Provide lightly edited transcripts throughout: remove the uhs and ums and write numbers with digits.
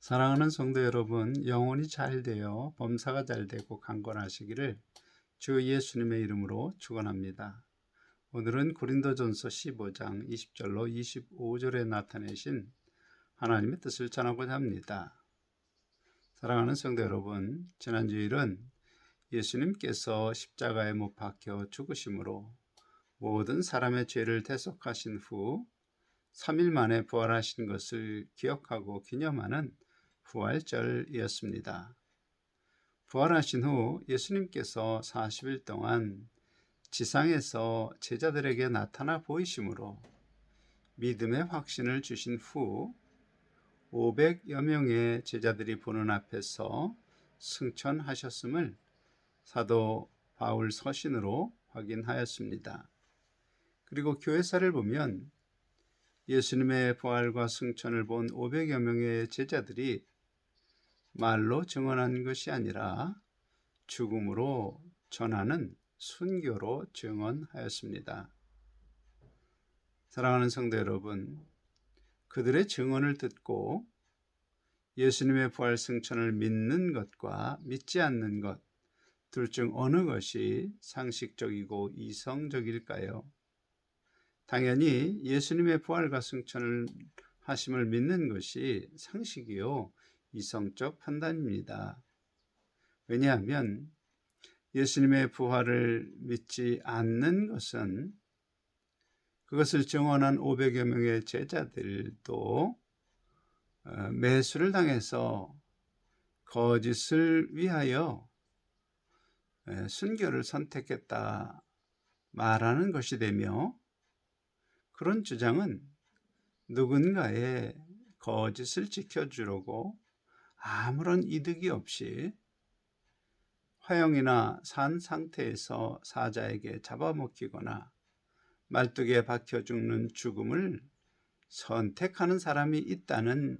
사랑하는 성도 여러분, 영혼이 잘 되어 범사가 잘 되고 강건하시기를 주 예수님의 이름으로 축원합니다. 오늘은 고린도전서 15장 20절로 25절에 나타내신 하나님의 뜻을 전하고자 합니다. 사랑하는 성도 여러분, 지난 주일은 예수님께서 십자가에 못 박혀 죽으심으로 모든 사람의 죄를 대속하신 후 3일 만에 부활하신 것을 기억하고 기념하는 부활절이었습니다. 부활하신 후 예수님께서 40일 동안 지상에서 제자들에게 나타나 보이심으로 믿음의 확신을 주신 후 500여 명의 제자들이 보는 앞에서 승천하셨음을 사도 바울 서신으로 확인하였습니다. 그리고 교회사를 보면 예수님의 부활과 승천을 본 500여 명의 제자들이 말로 증언한 것이 아니라 죽음으로 전하는 순교로 증언하였습니다. 사랑하는 성도 여러분, 그들의 증언을 듣고 예수님의 부활 승천을 믿는 것과 믿지 않는 것, 둘 중 어느 것이 상식적이고 이성적일까요? 당연히 예수님의 부활과 승천을 하심을 믿는 것이 상식이요 이성적 판단입니다. 왜냐하면 예수님의 부활을 믿지 않는 것은 그것을 증언한 500여 명의 제자들도 매수를 당해서 거짓을 위하여 순교를 선택했다 말하는 것이 되며, 그런 주장은 누군가의 거짓을 지켜주려고 아무런 이득이 없이 화형이나 산 상태에서 사자에게 잡아먹히거나 말뚝에 박혀 죽는 죽음을 선택하는 사람이 있다는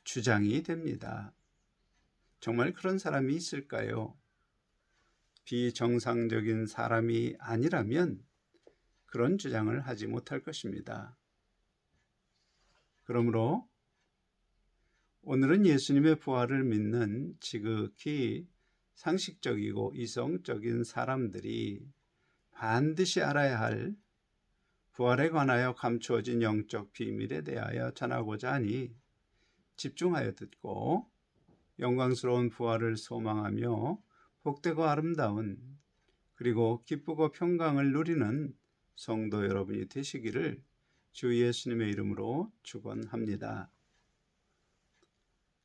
주장이 됩니다. 정말 그런 사람이 있을까요? 비정상적인 사람이 아니라면 그런 주장을 하지 못할 것입니다. 그러므로 오늘은 예수님의 부활을 믿는 지극히 상식적이고 이성적인 사람들이 반드시 알아야 할 부활에 관하여 감추어진 영적 비밀에 대하여 전하고자 하니 집중하여 듣고 영광스러운 부활을 소망하며 복되고 아름다운 그리고 기쁘고 평강을 누리는 성도 여러분이 되시기를 주 예수님의 이름으로 축원합니다.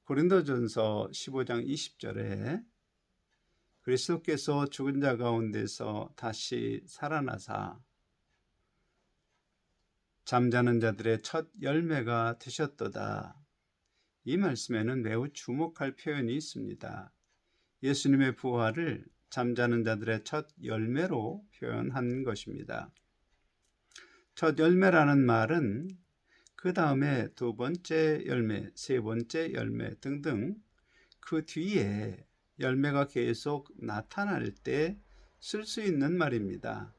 고린도전서 15장 20절에 그리스도께서 죽은 자 가운데서 다시 살아나사 잠자는 자들의 첫 열매가 되셨도다. 이 말씀에는 매우 주목할 표현이 있습니다. 예수님의 부활을 잠자는 자들의 첫 열매로 표현한 것입니다. 첫 열매라는 말은 그 다음에 두 번째 열매, 세 번째 열매 등등 그 뒤에 열매가 계속 나타날 때 쓸 수 있는 말입니다.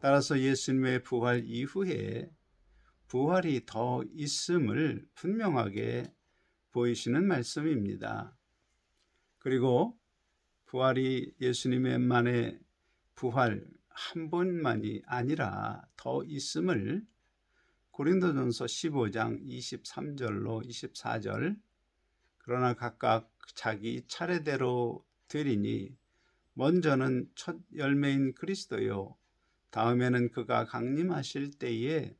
따라서 예수님의 부활 이후에 부활이 더 있음을 분명하게 보이시는 말씀입니다. 그리고 부활이 예수님의만의 부활 한 번만이 아니라 더 있음을 고린도전서 15장 23절로 24절 그러나 각각 자기 차례대로 되리니 먼저는 첫 열매인 그리스도요 다음에는 그가 강림하실 때에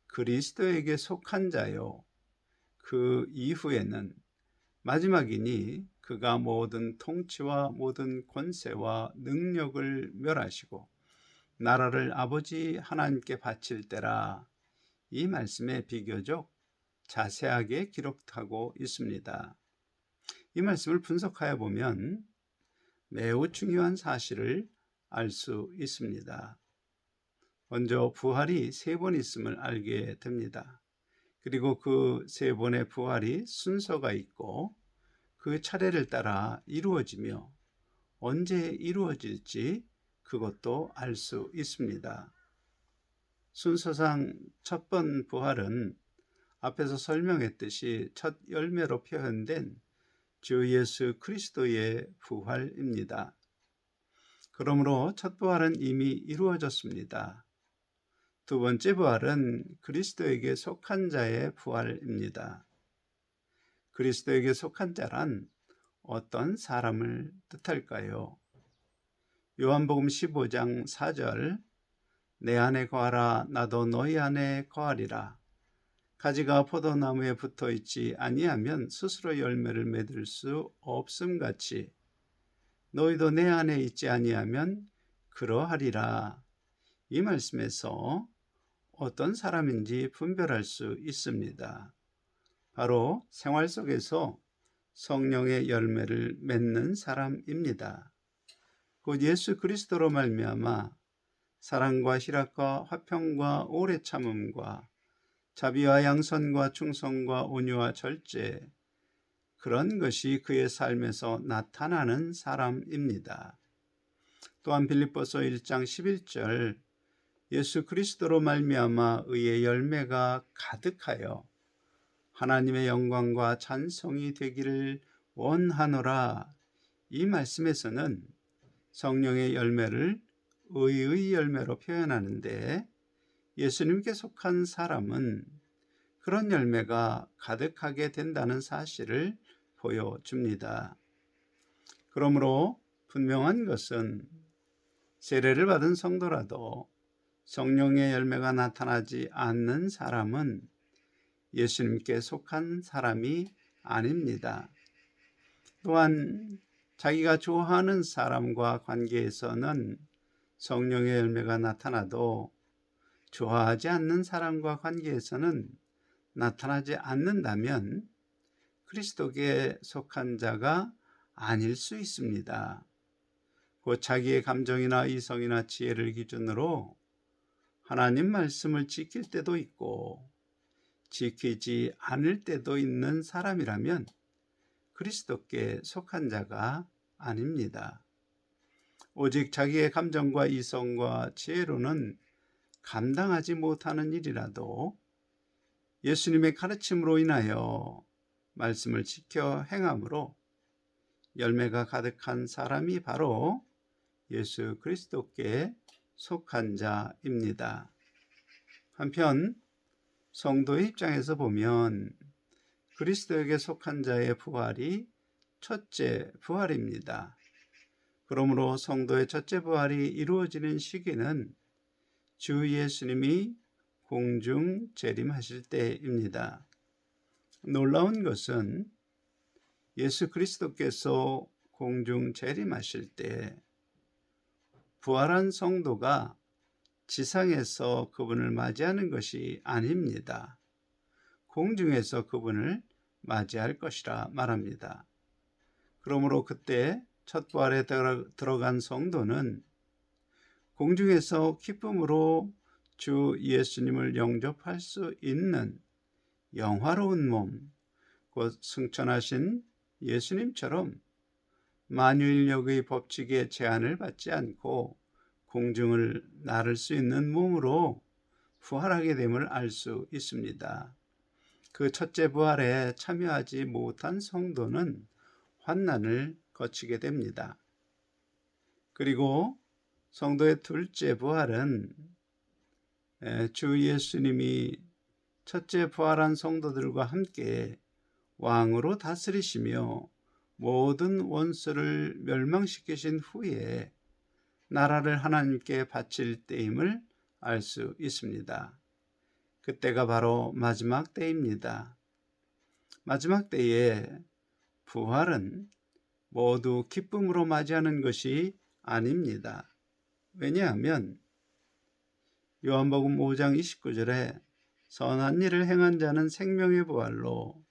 그리스도에게 속한 자요 그 이후에는 마지막이니 그가 모든 통치와 모든 권세와 능력을 멸하시고 나라를 아버지 하나님께 바칠 때라. 이 말씀에 비교적 자세하게 기록하고 있습니다. 이 말씀을 분석하여 보면 매우 중요한 사실을 알 수 있습니다. 먼저 부활이 세 번 있음을 알게 됩니다. 그리고 그 세 번의 부활이 순서가 있고 그 차례를 따라 이루어지며 언제 이루어질지 그것도 알 수 있습니다. 순서상 첫 번 부활은 앞에서 설명했듯이 첫 열매로 표현된 주 예수 그리스도의 부활입니다. 그러므로 첫 부활은 이미 이루어졌습니다. 두 번째 부활은 그리스도에게 속한 자의 부활입니다. 그리스도에게 속한 자란 어떤 사람을 뜻할까요? 요한복음 15장 4절 내 안에 거하라 나도 너희 안에 거하리라. 가지가 포도나무에 붙어 있지 아니하면 스스로 열매를 맺을 수 없음같이 너희도 내 안에 있지 아니하면 그러하리라. 이 말씀에서 어떤 사람인지 분별할 수 있습니다. 바로 생활 속에서 성령의 열매를 맺는 사람입니다. 곧 예수 그리스도로 말미암아 사랑과 희락과 화평과 오래 참음과 자비와 양선과 충성과 온유와 절제, 그런 것이 그의 삶에서 나타나는 사람입니다. 또한 빌립보서 1장 11절 예수 그리스도로 말미암아 의의 열매가 가득하여 하나님의 영광과 찬송이 되기를 원하노라. 이 말씀에서는 성령의 열매를 의의 열매로 표현하는데 예수님께 속한 사람은 그런 열매가 가득하게 된다는 사실을 보여줍니다. 그러므로 분명한 것은 세례를 받은 성도라도 성령의 열매가 나타나지 않는 사람은 예수님께 속한 사람이 아닙니다. 또한 자기가 좋아하는 사람과 관계에서는 성령의 열매가 나타나도 좋아하지 않는 사람과 관계에서는 나타나지 않는다면 그리스도께 속한 자가 아닐 수 있습니다. 곧 자기의 감정이나 이성이나 지혜를 기준으로 하나님 말씀을 지킬 때도 있고 지키지 않을 때도 있는 사람이라면 그리스도께 속한 자가 아닙니다. 오직 자기의 감정과 이성과 지혜로는 감당하지 못하는 일이라도 예수님의 가르침으로 인하여 말씀을 지켜 행함으로 열매가 가득한 사람이 바로 예수 그리스도께 속한 자입니다. 한편 성도의 입장에서 보면 그리스도에게 속한 자의 부활이 첫째 부활입니다. 그러므로 성도의 첫째 부활이 이루어지는 시기는 주 예수님이 공중 재림하실 때입니다. 놀라운 것은 예수 그리스도께서 공중 재림하실 때 부활한 성도가 지상에서 그분을 맞이하는 것이 아닙니다. 공중에서 그분을 맞이할 것이라 말합니다. 그러므로 그때 첫 부활에 들어간 성도는 공중에서 기쁨으로 주 예수님을 영접할 수 있는 영화로운 몸, 곧 승천하신 예수님처럼 만유인력의 법칙에 제한을 받지 않고 공중을 나를 수 있는 몸으로 부활하게 됨을 알 수 있습니다. 그 첫째 부활에 참여하지 못한 성도는 환난을 거치게 됩니다. 그리고 성도의 둘째 부활은 주 예수님이 첫째 부활한 성도들과 함께 왕으로 다스리시며 모든 원수를 멸망시키신 후에 나라를 하나님께 바칠 때임을 알 수 있습니다. 그때가 바로 마지막 때입니다. 마지막 때에 부활은 모두 기쁨으로 맞이하는 것이 아닙니다. 왜냐하면 요한복음 5장 29절에 선한 일을 행한 자는 생명의 부활로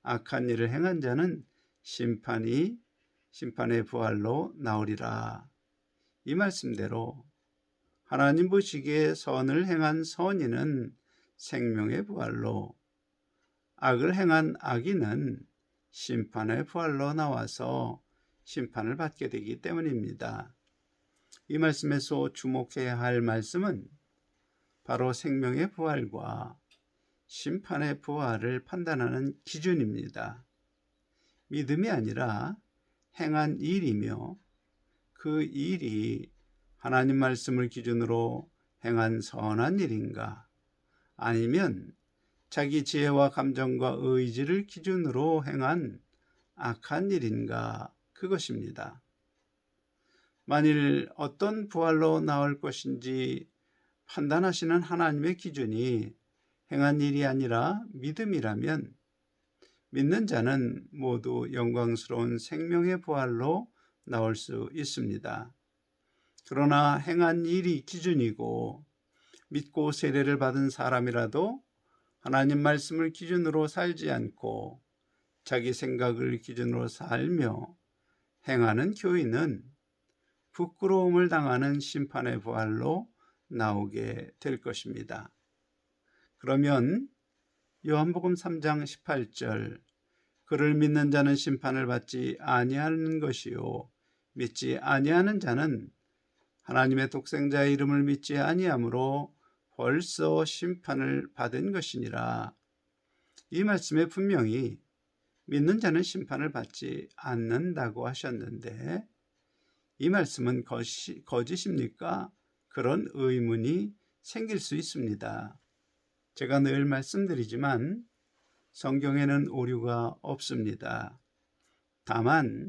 악한 일을 행한 자는 심판의 부활로 나오리라. 이 말씀대로 하나님 보시기에 선을 행한 선인은 생명의 부활로 악을 행한 악인은 심판의 부활로 나와서 심판을 받게 되기 때문입니다. 이 말씀에서 주목해야 할 말씀은 바로 생명의 부활과 심판의 부활을 판단하는 기준입니다. 믿음이 아니라 행한 일이며 그 일이 하나님 말씀을 기준으로 행한 선한 일인가, 아니면 자기 지혜와 감정과 의지를 기준으로 행한 악한 일인가, 그것입니다. 만일 어떤 부활로 나올 것인지 판단하시는 하나님의 기준이 행한 일이 아니라 믿음이라면 믿는 자는 모두 영광스러운 생명의 부활로 나올 수 있습니다. 그러나 행한 일이 기준이고 믿고 세례를 받은 사람이라도 하나님 말씀을 기준으로 살지 않고 자기 생각을 기준으로 살며 행하는 교인은 부끄러움을 당하는 심판의 부활로 나오게 될 것입니다. 그러면 요한복음 3장 18절, 그를 믿는 자는 심판을 받지 아니하는 것이요 믿지 아니하는 자는 하나님의 독생자의 이름을 믿지 아니하므로 벌써 심판을 받은 것이니라. 이 말씀에 분명히 믿는 자는 심판을 받지 않는다고 하셨는데, 이 말씀은 거짓입니까? 그런 의문이 생길 수 있습니다. 제가 늘 말씀드리지만 성경에는 오류가 없습니다. 다만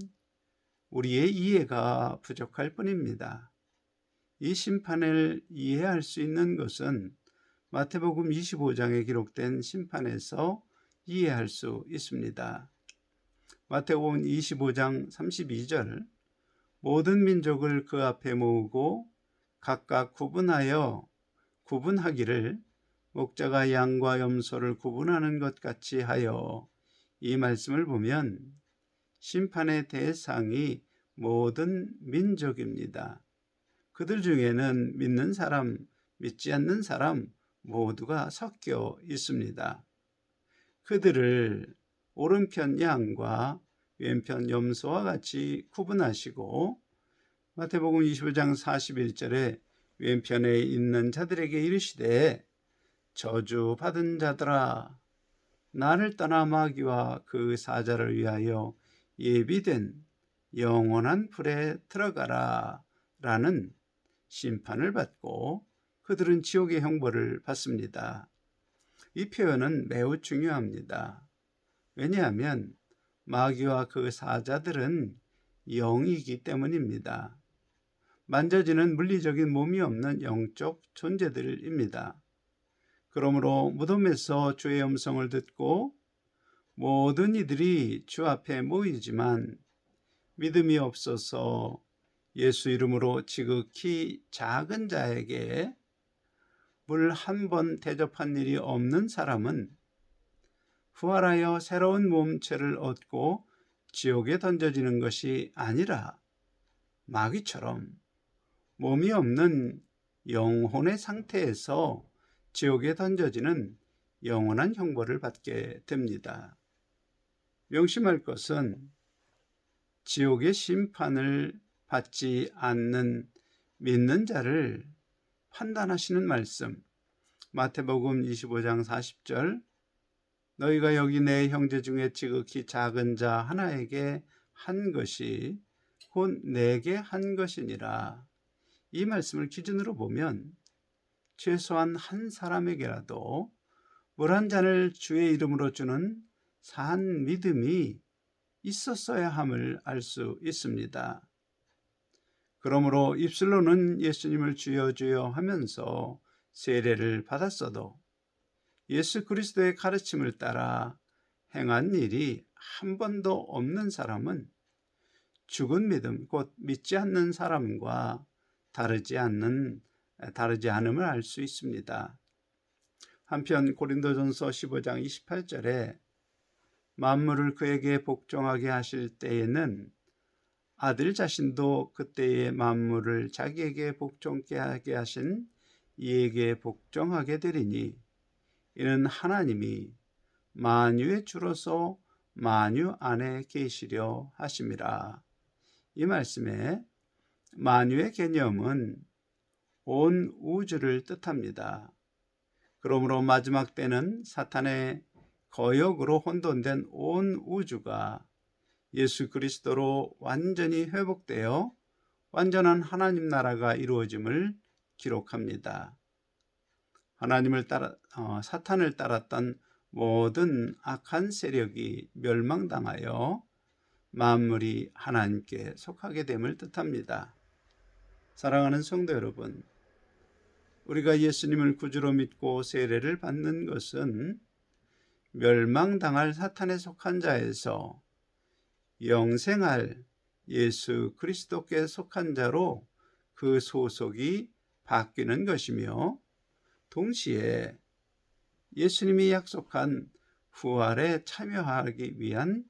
우리의 이해가 부족할 뿐입니다. 이 심판을 이해할 수 있는 것은 마태복음 25장에 기록된 심판에서 이해할 수 있습니다. 마태복음 25장 32절, 모든 민족을 그 앞에 모으고 각각 구분하기를 목자가 양과 염소를 구분하는 것 같이 하여, 이 말씀을 보면 심판의 대상이 모든 민족입니다. 그들 중에는 믿는 사람, 믿지 않는 사람 모두가 섞여 있습니다. 그들을 오른편 양과 왼편 염소와 같이 구분하시고, 마태복음 25장 41절에 왼편에 있는 자들에게 이르시되, 저주 받은 자들아, 나를 떠나 마귀와 그 사자를 위하여 예비된 영원한 불에 들어가라 라는 심판을 받고 그들은 지옥의 형벌을 받습니다. 이 표현은 매우 중요합니다. 왜냐하면 마귀와 그 사자들은 영이기 때문입니다. 만져지는 물리적인 몸이 없는 영적 존재들입니다. 그러므로 무덤에서 주의 음성을 듣고 모든 이들이 주 앞에 모이지만 믿음이 없어서 예수 이름으로 지극히 작은 자에게 물 한 번 대접한 일이 없는 사람은 부활하여 새로운 몸체를 얻고 지옥에 던져지는 것이 아니라 마귀처럼 몸이 없는 영혼의 상태에서 지옥에 던져지는 영원한 형벌을 받게 됩니다. 명심할 것은 지옥의 심판을 받지 않는 믿는 자를 판단하시는 말씀, 마태복음 25장 40절, 너희가 여기 내 형제 중에 지극히 작은 자 하나에게 한 것이 곧 내게 한 것이니라. 이 말씀을 기준으로 보면 최소한 한 사람에게라도 물 한 잔을 주의 이름으로 주는 산 믿음이 있었어야 함을 알 수 있습니다. 그러므로 입술로는 예수님을 주여 주여 하면서 세례를 받았어도 예수 그리스도의 가르침을 따라 행한 일이 한 번도 없는 사람은 죽은 믿음, 곧 믿지 않는 사람과 다르지 않음을 알 수 있습니다. 한편 고린도전서 15장 28절에 만물을 그에게 복종하게 하실 때에는 아들 자신도 그때의 만물을 자기에게 복종케 하게 하신 이에게 복종하게 되리니, 이는 하나님이 만유의 주로서 만유 안에 계시려 하심이라. 이 말씀에 만유의 개념은 온 우주를 뜻합니다. 그러므로 마지막 때는 사탄의 거역으로 혼돈된 온 우주가 예수 그리스도로 완전히 회복되어 완전한 하나님 나라가 이루어짐을 기록합니다. 사탄을 따랐던 모든 악한 세력이 멸망당하여 만물이 하나님께 속하게 됨을 뜻합니다. 사랑하는 성도 여러분, 우리가 예수님을 구주로 믿고 세례를 받는 것은 멸망당할 사탄에 속한 자에서 영생할 예수 그리스도께 속한 자로 그 소속이 바뀌는 것이며, 동시에 예수님이 약속한 부활에 참여하기 위한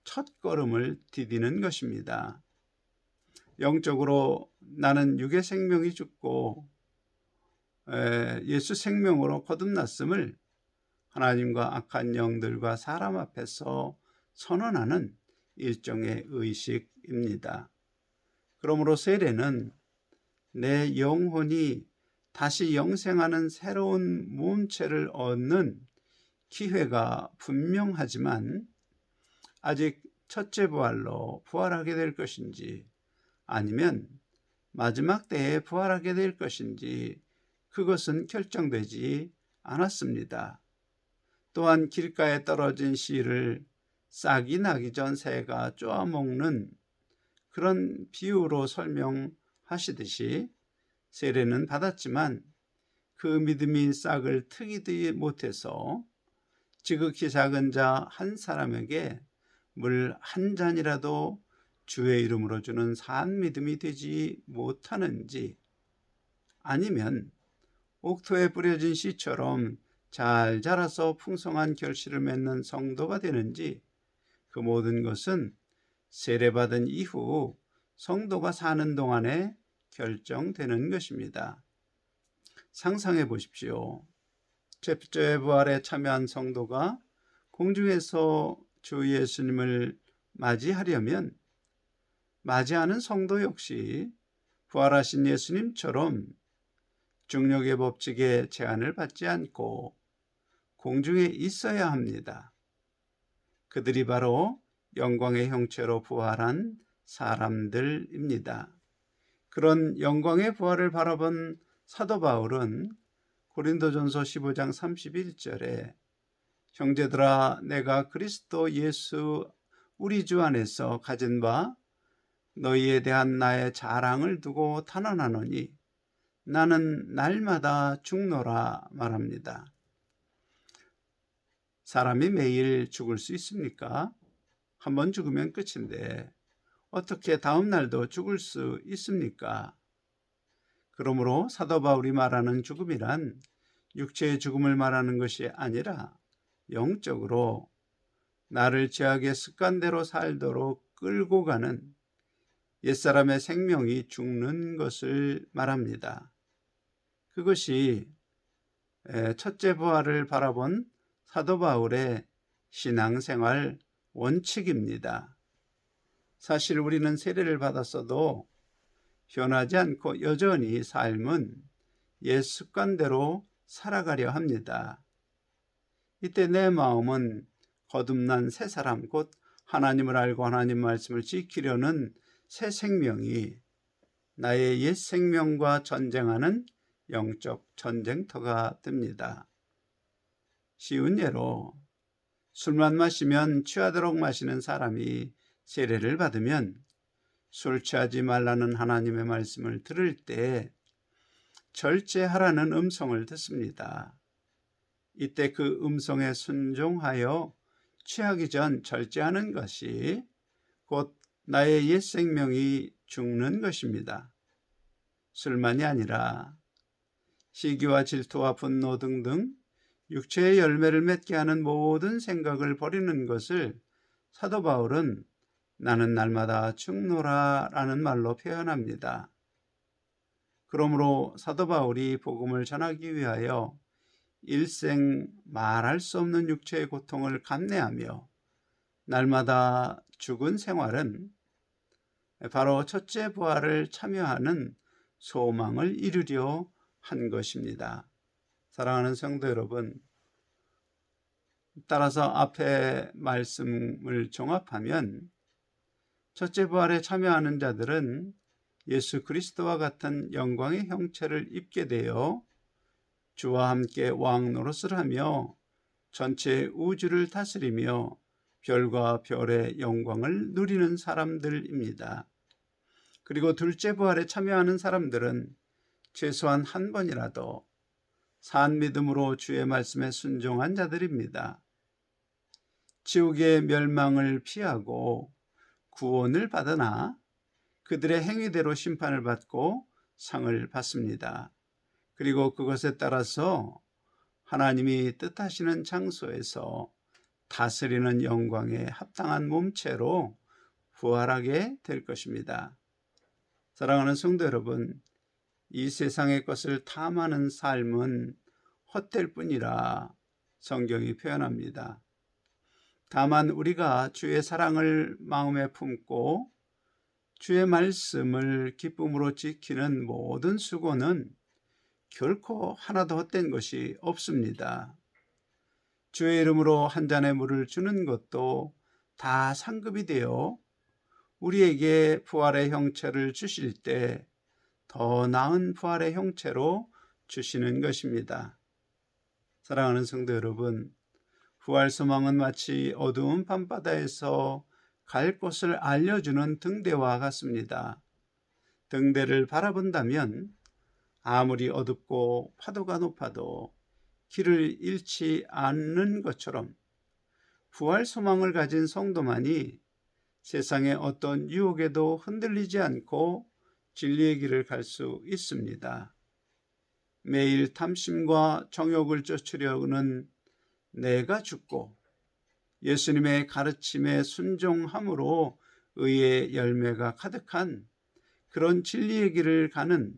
첫걸음을 디디는 것입니다. 영적으로 나는 육의 생명이 죽고 예수 생명으로 거듭났음을 하나님과 악한 영들과 사람 앞에서 선언하는 일종의 의식입니다. 그러므로 세례는 내 영혼이 다시 영생하는 새로운 몸체를 얻는 기회가 분명하지만, 아직 첫째 부활로 부활하게 될 것인지 아니면 마지막 때에 부활하게 될 것인지 그것은 결정되지 않았습니다. 또한 길가에 떨어진 씨를 싹이 나기 전 새가 쪼아먹는 그런 비유로 설명하시듯이, 세례는 받았지만 그 믿음이 싹을 트이지 못해서 지극히 작은 자 한 사람에게 물 한 잔이라도 주의 이름으로 주는 산 믿음이 되지 못하는지, 아니면 옥토에 뿌려진 씨처럼 잘 자라서 풍성한 결실을 맺는 성도가 되는지, 그 모든 것은 세례받은 이후 성도가 사는 동안에 결정되는 것입니다. 상상해 보십시오. 첫째 부활에 참여한 성도가 공중에서 주 예수님을 맞이하려면 맞이하는 성도 역시 부활하신 예수님처럼 중력의 법칙에 제한을 받지 않고 공중에 있어야 합니다. 그들이 바로 영광의 형체로 부활한 사람들입니다. 그런 영광의 부활을 바라본 사도 바울은 고린도전서 15장 31절에 형제들아, 내가 그리스도 예수 우리 주 안에서 가진 바 너희에 대한 나의 자랑을 두고 탄원하노니 나는 날마다 죽노라 말합니다. 사람이 매일 죽을 수 있습니까? 한번 죽으면 끝인데 어떻게 다음 날도 죽을 수 있습니까? 그러므로 사도 바울이 말하는 죽음이란 육체의 죽음을 말하는 것이 아니라 영적으로 나를 죄악의 습관대로 살도록 끌고 가는 옛사람의 생명이 죽는 것을 말합니다. 그것이 첫째 부활을 바라본 사도 바울의 신앙생활 원칙입니다. 사실 우리는 세례를 받았어도 변하지 않고 여전히 삶은 옛 습관대로 살아가려 합니다. 이때 내 마음은 거듭난 새 사람, 곧 하나님을 알고 하나님 말씀을 지키려는 새 생명이 나의 옛 생명과 전쟁하는 영적 전쟁터가 됩니다. 쉬운 예로 술만 마시면 취하도록 마시는 사람이 세례를 받으면 술 취하지 말라는 하나님의 말씀을 들을 때 절제하라는 음성을 듣습니다. 이때 그 음성에 순종하여 취하기 전 절제하는 것이 곧 나의 옛 생명이 죽는 것입니다. 술만이 아니라 시기와 질투와 분노 등등 육체의 열매를 맺게 하는 모든 생각을 버리는 것을 사도 바울은 나는 날마다 죽노라 라는 말로 표현합니다. 그러므로 사도 바울이 복음을 전하기 위하여 일생 말할 수 없는 육체의 고통을 감내하며 날마다 죽은 생활은 바로 첫째 부활을 참여하는 소망을 이루려 한 것입니다. 사랑하는 성도 여러분, 따라서 앞에 말씀을 종합하면 첫째 부활에 참여하는 자들은 예수 그리스도와 같은 영광의 형체를 입게 되어 주와 함께 왕 노릇을 하며 전체 우주를 다스리며 별과 별의 영광을 누리는 사람들입니다. 그리고 둘째 부활에 참여하는 사람들은 최소한 한 번이라도 산 믿음으로 주의 말씀에 순종한 자들입니다. 지옥의 멸망을 피하고 구원을 받으나 그들의 행위대로 심판을 받고 상을 받습니다. 그리고 그것에 따라서 하나님이 뜻하시는 장소에서 다스리는 영광에 합당한 몸체로 부활하게 될 것입니다. 사랑하는 성도 여러분, 이 세상의 것을 탐하는 삶은 헛될 뿐이라 성경이 표현합니다. 다만 우리가 주의 사랑을 마음에 품고 주의 말씀을 기쁨으로 지키는 모든 수고는 결코 하나도 헛된 것이 없습니다. 주의 이름으로 한 잔의 물을 주는 것도 다 상급이 되어 우리에게 부활의 형체를 주실 때 더 나은 부활의 형체로 주시는 것입니다. 사랑하는 성도 여러분, 부활 소망은 마치 어두운 밤바다에서 갈 곳을 알려주는 등대와 같습니다. 등대를 바라본다면 아무리 어둡고 파도가 높아도 길을 잃지 않는 것처럼 부활 소망을 가진 성도만이 세상의 어떤 유혹에도 흔들리지 않고 진리의 길을 갈 수 있습니다. 매일 탐심과 정욕을 쫓으려는 내가 죽고 예수님의 가르침에 순종함으로 의의 열매가 가득한 그런 진리의 길을 가는,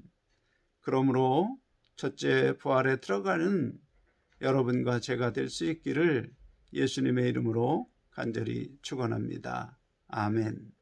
그러므로 첫째 부활에 들어가는 여러분과 제가 될 수 있기를 예수님의 이름으로 간절히 축원합니다. 아멘.